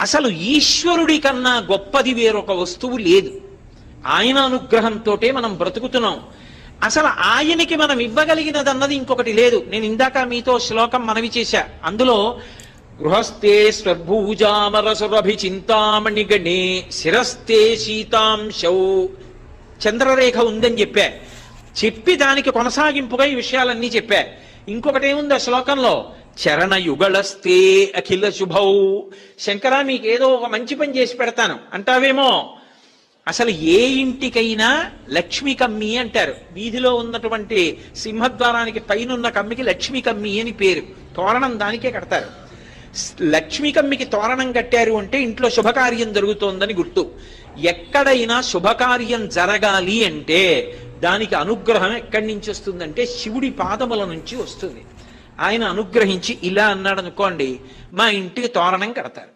అసలు ఈశ్వరుడి కన్నా గొప్పది వేరొక వస్తువు లేదు. ఆయన అనుగ్రహంతో మనం బ్రతుకుతున్నాం. అసలు ఆయనకి మనం ఇవ్వగలిగినది అన్నది ఇంకొకటి లేదు. నేను ఇందాక మీతో శ్లోకం మనవి చేశా. అందులో గృహస్థే స్వర్భూజామరసురభి చింతామణి గణే శిరస్థే శీతాంశౌ చంద్రరేఖ ఉందని చెప్పి దానికి కొనసాగింపుగా ఈ విషయాలన్నీ చెప్పా. ఇంకొకటి ఏముంది ఆ శ్లోకంలో? చరణ యుగళస్తే అఖిల శుభౌ. శంకరా, మీకేదో ఒక మంచి పని చేసి పెడతాను అంటావేమో. అసలు ఏ ఇంటికైనా లక్ష్మీ కమ్మి అంటారు. వీధిలో ఉన్నటువంటి సింహద్వారానికి పైనున్న కమ్మికి లక్ష్మీ కమ్మి అని పేరు. తోరణం దానికే కడతారు. లక్ష్మీ కమ్మికి తోరణం కట్టారు అంటే ఇంట్లో శుభకార్యం జరుగుతోందని గుర్తు. ఎక్కడైనా శుభకార్యం జరగాలి అంటే దానికి అనుగ్రహం ఎక్కడి నుంచి వస్తుందంటే శివుడి పాదముల నుంచి వస్తుంది. ఆయన అనుగ్రహించి ఇలా అన్నాడు అనుకోండి, మా ఇంటికి తోరణం కడతారు.